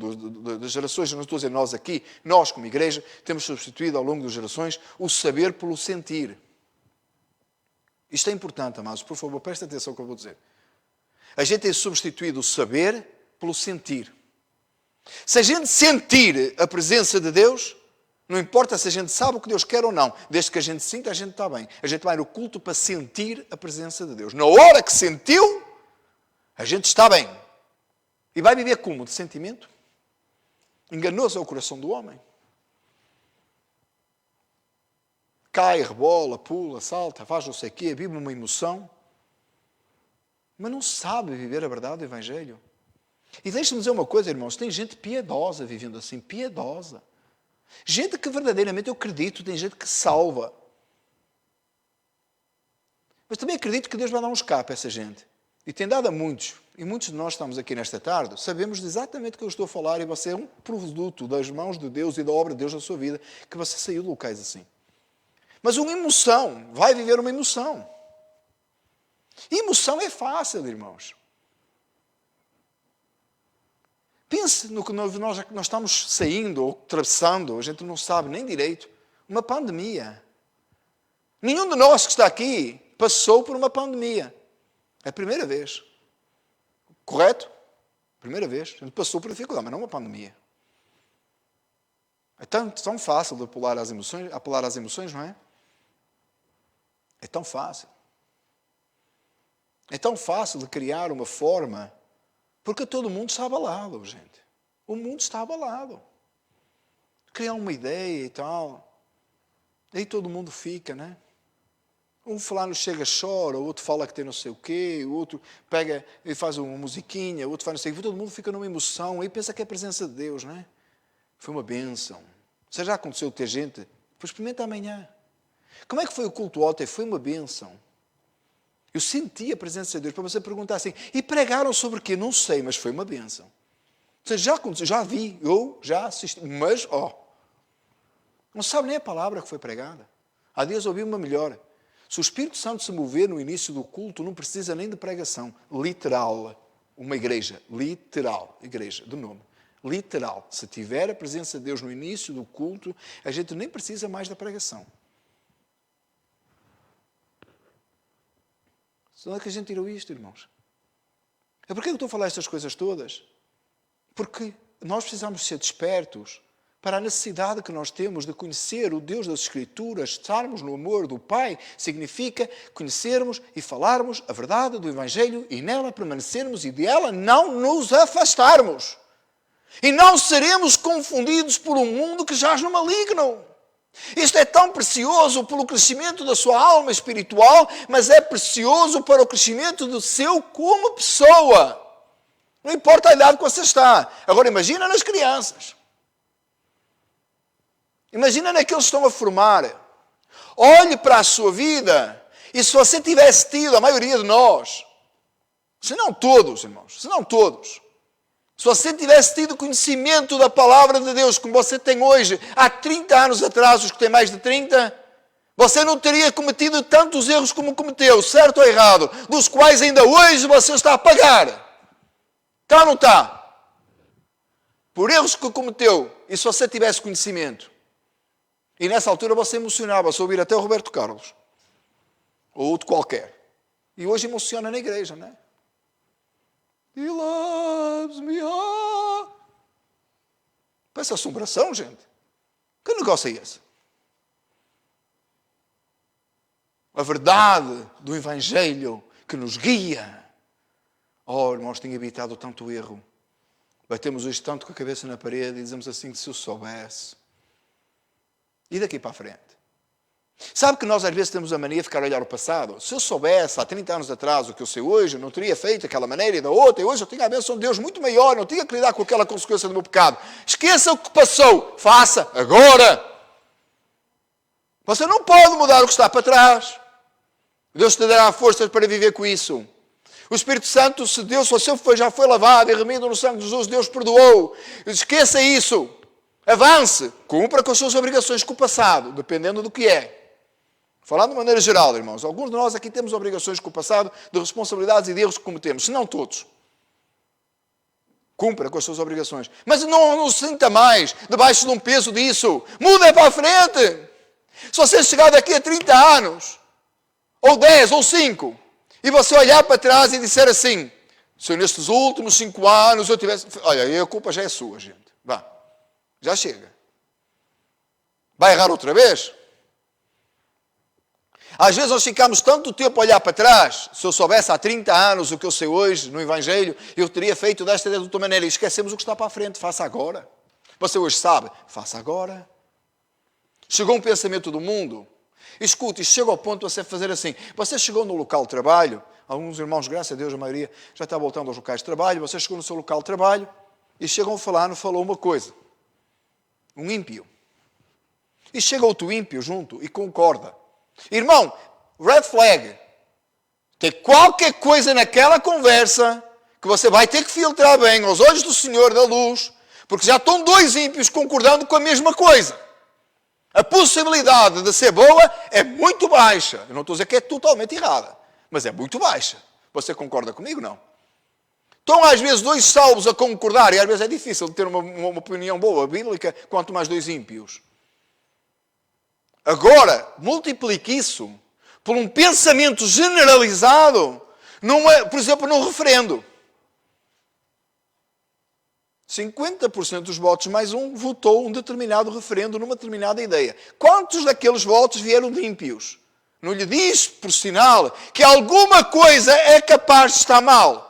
[SPEAKER 1] das gerações, não estou a dizer nós aqui, nós como igreja, temos substituído ao longo das gerações o saber pelo sentir. Isto é importante, amados, por favor, prestem atenção ao que eu vou dizer. A gente tem substituído o saber pelo sentir. Se a gente sentir a presença de Deus, não importa se a gente sabe o que Deus quer ou não, desde que a gente sinta, a gente está bem. A gente vai no culto para sentir a presença de Deus. Na hora que sentiu, a gente está bem. E vai viver como? De sentimento? Enganoso é o coração do homem. Cai, rebola, pula, salta, faz não sei o quê, vive uma emoção. Mas não sabe viver a verdade do Evangelho. E deixe-me dizer uma coisa, irmãos. Tem gente piedosa vivendo assim, piedosa. Gente que verdadeiramente eu acredito, tem gente que salva. Mas também acredito que Deus vai dar um escape a essa gente. E tem dado a muitos. E muitos de nós estamos aqui nesta tarde, sabemos exatamente o que eu estou a falar e você é um produto das mãos de Deus e da obra de Deus na sua vida, que você saiu de locais assim. Mas uma emoção, vai viver uma emoção. E emoção é fácil, irmãos. Pense no que nós estamos saindo ou atravessando, a gente não sabe nem direito, uma pandemia. Nenhum de nós que está aqui passou por uma pandemia. É a primeira vez. Correto? Primeira vez. A gente passou por dificuldade, mas não uma pandemia. É tão fácil de apelar às emoções, não é?
[SPEAKER 2] É tão fácil. É tão fácil de criar uma forma, porque todo mundo está abalado, gente. O mundo está abalado. Criar uma ideia e tal. Aí todo mundo fica, né? Um fulano chega, chora, o outro fala que tem não sei o quê, o outro pega e faz uma musiquinha, o outro faz não sei o quê. Todo mundo fica numa emoção, aí pensa que é a presença de Deus, né? Foi uma bênção. Se já aconteceu ter gente, pois experimenta amanhã. Como é que foi o culto ontem? Foi uma bênção. Eu senti a presença de Deus. Para você perguntar assim, e pregaram sobre o quê? Não sei, mas foi uma bênção. Ou seja, já aconteceu, já vi, eu já assisti, mas, não sabe nem a palavra que foi pregada. Há dias ouvi uma melhor. Se o Espírito Santo se mover no início do culto, não precisa nem de pregação. Literal. Uma igreja. Literal. Igreja, de nome. Literal. Se tiver a presença de Deus no início do culto, a gente nem precisa mais da pregação. Onde é que a gente tirou isto, irmãos? É porque eu estou a falar estas coisas todas? Porque nós precisamos ser despertos para a necessidade que nós temos de conhecer o Deus das Escrituras, estarmos no amor do Pai, significa conhecermos e falarmos a verdade do Evangelho e nela permanecermos e dela não nos afastarmos. E não seremos confundidos por um mundo que jaz no maligno. Isto é tão precioso pelo crescimento da sua alma espiritual, mas é precioso para o crescimento do seu como pessoa. Não importa a idade que você está. Agora imagina nas crianças. Imagina naqueles que estão a formar. Olhe para a sua vida e se você tivesse tido, a maioria de nós, se não todos, irmãos, se não todos, se você tivesse tido conhecimento da palavra de Deus como você tem hoje, há 30 anos atrás, os que têm mais de 30, você não teria cometido tantos erros como cometeu, certo ou errado, dos quais ainda hoje você está a pagar. Está ou não está? Por erros que cometeu, e se você tivesse conhecimento. E nessa altura você emocionava-se ouvir até o Roberto Carlos, ou outro qualquer. E hoje emociona na igreja, não é? He loves me. Parece assombração, gente. Que negócio é esse? A verdade do Evangelho que nos guia. Oh, irmãos, tenho evitado tanto erro. Batemos hoje tanto com a cabeça na parede e dizemos assim, se eu soubesse. E daqui para a frente? Sabe que nós às vezes temos a mania de ficar a olhar o passado? Se eu soubesse há 30 anos atrás o que eu sei hoje, eu não teria feito daquela maneira e da outra, e hoje eu tenho a bênção de Deus muito maior, não tinha que lidar com aquela consequência do meu pecado. Esqueça o que passou, faça agora. Você não pode mudar o que está para trás. Deus te dará forças para viver com isso. O Espírito Santo, se Deus já foi lavado e remido no sangue de Jesus, Deus perdoou. Esqueça isso. Avance. Cumpra com as suas obrigações com o passado, dependendo do que é. Falando de maneira geral, irmãos, alguns de nós aqui temos obrigações com o passado, de responsabilidades e de erros que cometemos, se não todos. Cumpra com as suas obrigações. Mas não se sinta mais debaixo de um peso disso. Muda para a frente. Se você chegar daqui a 30 anos, ou 10, ou 5, e você olhar para trás e disser assim, se eu nestes últimos 5 anos eu tivesse... Olha, aí a culpa já é sua, gente. Vá, já chega. Vai errar outra vez? Às vezes nós ficamos tanto tempo a olhar para trás, se eu soubesse há 30 anos o que eu sei hoje no Evangelho, eu teria feito desta e de outra maneira, e esquecemos o que está para a frente, faça agora. Você hoje sabe, faça agora. Chegou um pensamento do mundo, escute, chega ao ponto de você fazer assim, você chegou no local de trabalho, alguns irmãos, graças a Deus, a maioria já está voltando aos locais de trabalho, você chegou no seu local de trabalho, e chegam a falar, falou uma coisa, um ímpio. E chega outro ímpio junto e concorda. Irmão, red flag. Tem qualquer coisa naquela conversa que você vai ter que filtrar bem aos olhos do Senhor da luz, porque já estão 2 ímpios concordando com a mesma coisa. A possibilidade de ser boa é muito baixa. Eu não estou a dizer que é totalmente errada, mas é muito baixa. Você concorda comigo? Não. Estão às vezes 2 salvos a concordar, e às vezes é difícil de ter uma opinião boa, bíblica, quanto mais 2 ímpios. Agora, multiplique isso por um pensamento generalizado, por exemplo, num referendo. 50% dos votos mais um votou um determinado referendo numa determinada ideia. Quantos daqueles votos vieram de ímpios? Não lhe diz, por sinal, que alguma coisa é capaz de estar mal.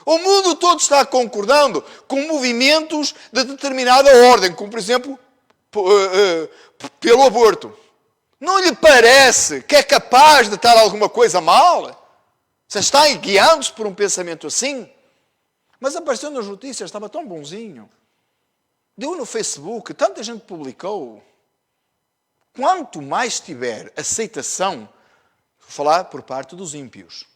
[SPEAKER 2] O mundo todo está concordando com movimentos de determinada ordem, como, por exemplo, pelo aborto. Não lhe parece que é capaz de estar alguma coisa mal? Você está guiando-se por um pensamento assim? Mas apareceu nas notícias, estava tão bonzinho. Deu no Facebook, tanta gente publicou. Quanto mais tiver aceitação, vou falar por parte dos ímpios,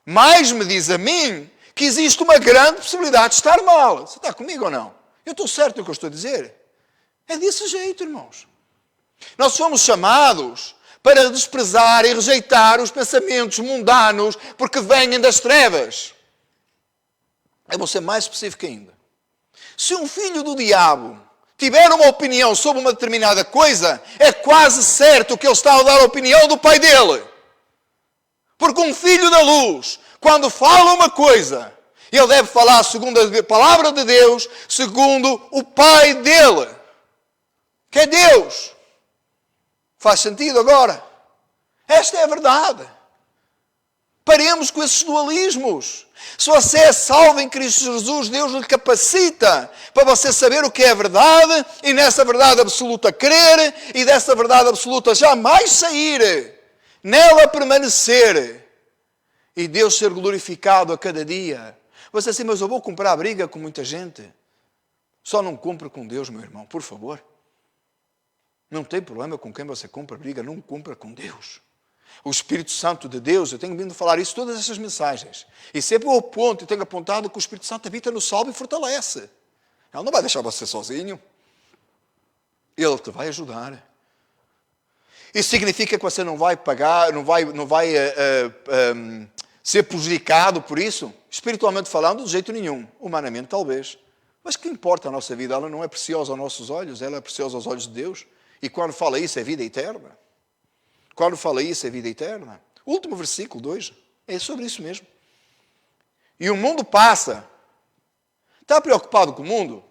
[SPEAKER 2] mais me diz a mim que existe uma grande possibilidade de estar mal. Você está comigo ou não? Eu estou certo no que eu estou a dizer? É desse jeito, irmãos. Nós fomos chamados para desprezar e rejeitar os pensamentos mundanos porque vêm das trevas. Eu vou ser mais específico ainda. Se um filho do diabo tiver uma opinião sobre uma determinada coisa, é quase certo que ele está a dar a opinião do pai dele. Porque um filho da luz, quando fala uma coisa, ele deve falar segundo a palavra de Deus, segundo o pai dele, que é Deus. Faz sentido agora? Esta é a verdade. Paremos com esses dualismos. Se você é salvo em Cristo Jesus, Deus lhe capacita para você saber o que é verdade e nessa verdade absoluta crer e dessa verdade absoluta jamais sair. Nela permanecer. E Deus ser glorificado a cada dia. Você assim, mas eu vou comprar a briga com muita gente. Só não compre com Deus, meu irmão, por favor. Não tem problema com quem você compra briga, não compra com Deus. O Espírito Santo de Deus, eu tenho vindo falar isso, todas essas mensagens. E sempre eu aponto e tenho apontado que o Espírito Santo habita no salvo e fortalece. Ele não vai deixar você sozinho. Ele te vai ajudar. Isso significa que você não vai pagar, não vai ser prejudicado por isso? Espiritualmente falando, de jeito nenhum. Humanamente, talvez. Mas que importa a nossa vida? Ela não é preciosa aos nossos olhos, ela é preciosa aos olhos de Deus. E quando fala isso, é vida eterna. Quando fala isso, é vida eterna. O último versículo 2 é sobre isso mesmo. E o mundo passa. Está preocupado com o mundo?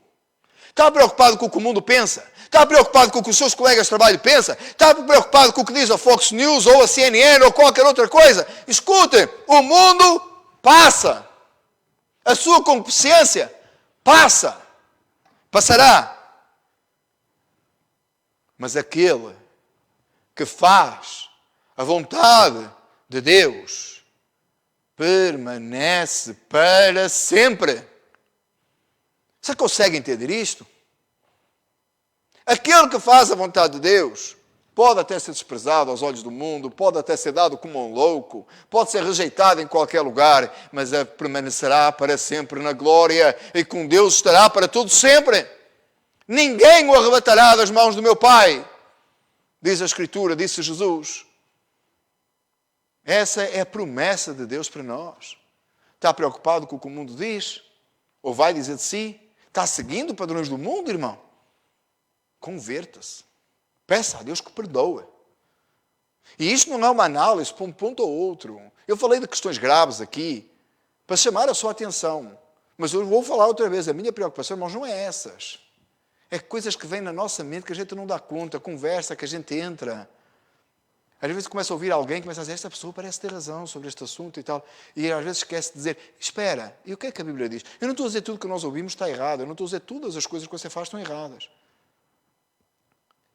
[SPEAKER 2] Está preocupado com o que o mundo pensa? Está preocupado com o que os seus colegas de trabalho pensam? Está preocupado com o que diz a Fox News ou a CNN ou qualquer outra coisa? Escute, o mundo passa. A sua concupiscência passa. Passará. Mas aquele que faz a vontade de Deus permanece para sempre. Você consegue entender isto? Aquele que faz a vontade de Deus pode até ser desprezado aos olhos do mundo, pode até ser dado como um louco, pode ser rejeitado em qualquer lugar, mas permanecerá para sempre na glória e com Deus estará para todo sempre. Ninguém o arrebatará das mãos do meu Pai, diz a Escritura, disse Jesus. Essa é a promessa de Deus para nós. Está preocupado com o que o mundo diz? Ou vai dizer de si? Está seguindo padrões do mundo, irmão? Converta-se. Peça a Deus que perdoe. E isto não é uma análise para um ponto ou outro. Eu falei de questões graves aqui, para chamar a sua atenção. Mas eu vou falar outra vez, a minha preocupação, irmãos, não é essas. É coisas que vêm na nossa mente que a gente não dá conta, conversa que a gente entra. Às vezes começa a ouvir alguém que começa a dizer, esta pessoa parece ter razão sobre este assunto e tal. E às vezes esquece de dizer, espera, e o que é que a Bíblia diz? Eu não estou a dizer tudo que nós ouvimos está errado, eu não estou a dizer todas as coisas que você faz estão erradas.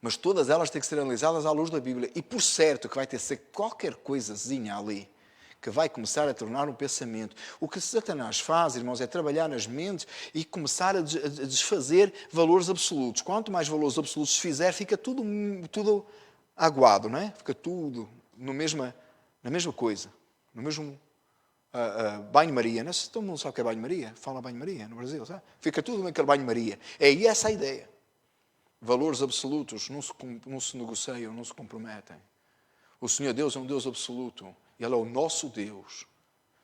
[SPEAKER 2] Mas todas elas têm que ser analisadas à luz da Bíblia. E por certo que vai ter que ser qualquer coisazinha ali que vai começar a tornar um pensamento. O que Satanás faz, irmãos, é trabalhar nas mentes e começar a desfazer valores absolutos. Quanto mais valores absolutos se fizer, fica tudo aguado, não é? Fica tudo na mesma coisa. No mesmo banho-maria. Não sei se todo mundo sabe o que é banho-maria. Fala banho-maria no Brasil, sabe? Fica tudo naquele banho-maria. É essa a ideia. Valores absolutos não se negociam, não se comprometem. O Senhor Deus é um Deus absoluto. Ele é o nosso Deus.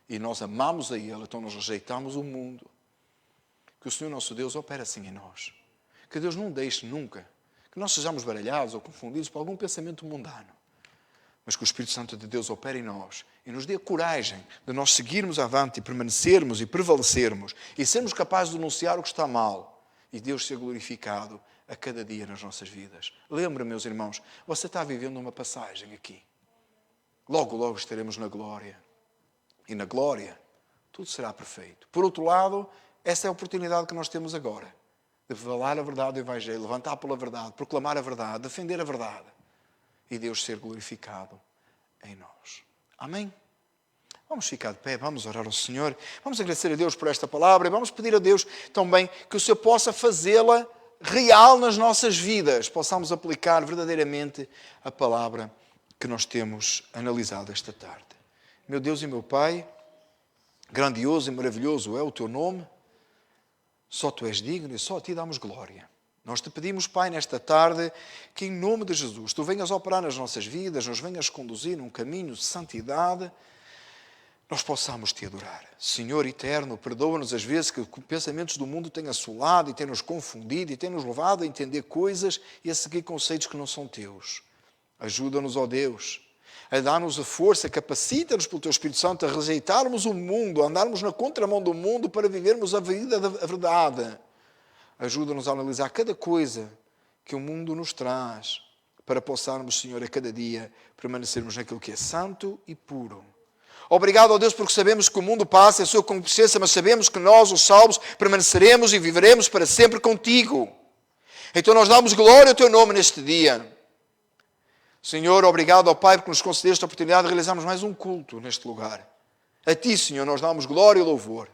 [SPEAKER 2] E nós amamos a Ele, então nós rejeitamos o mundo. Que o Senhor nosso Deus opera assim em nós. Que Deus não deixe nunca que nós sejamos baralhados ou confundidos por algum pensamento mundano. Mas que o Espírito Santo de Deus opere em nós e nos dê a coragem de nós seguirmos avante e permanecermos e prevalecermos e sermos capazes de denunciar o que está mal e Deus ser glorificado a cada dia nas nossas vidas. Lembra, meus irmãos, você está vivendo uma passagem aqui. logo, logo estaremos na glória. E na glória, tudo será perfeito. Por outro lado, essa é a oportunidade que nós temos agora. De falar a verdade do Evangelho, levantar pela verdade, proclamar a verdade, defender a verdade. E Deus ser glorificado em nós. Amém? Vamos ficar de pé, vamos orar ao Senhor. Vamos agradecer a Deus por esta palavra e vamos pedir a Deus também que o Senhor possa fazê-la real nas nossas vidas. Possamos aplicar verdadeiramente a palavra que nós temos analisado esta tarde. Meu Deus e meu Pai, grandioso e maravilhoso é o Teu nome. Só Tu és digno e só a Ti damos glória. Nós Te pedimos, Pai, nesta tarde, que em nome de Jesus Tu venhas operar nas nossas vidas, nos venhas conduzir num caminho de santidade, nós possamos Te adorar. Senhor eterno, perdoa-nos as vezes que pensamentos do mundo têm assolado e têm nos confundido e têm nos levado a entender coisas e a seguir conceitos que não são Teus. Ajuda-nos, ó Deus, a dar-nos a força, capacita-nos pelo Teu Espírito Santo a rejeitarmos o mundo, a andarmos na contramão do mundo para vivermos a vida da verdade. Ajuda-nos a analisar cada coisa que o mundo nos traz para possarmos, Senhor, a cada dia permanecermos naquilo que é santo e puro. Obrigado, ó Deus, porque sabemos que o mundo passa, a sua concupiscência, mas sabemos que nós, os salvos, permaneceremos e viveremos para sempre contigo. Então nós damos glória ao Teu nome neste dia. Senhor, obrigado ao Pai porque nos concedeste a oportunidade de realizarmos mais um culto neste lugar. A Ti, Senhor, nós damos glória e louvor.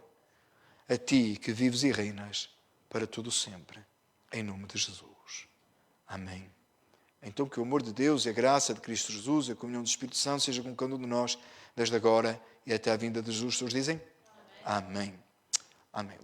[SPEAKER 2] A Ti que vives e reinas para tudo sempre. Em nome de Jesus. Amém. Então que o amor de Deus e a graça de Cristo Jesus e a comunhão do Espírito Santo seja com cada um de nós, desde agora e até a vinda de Jesus. Todos dizem? Amém. Amém.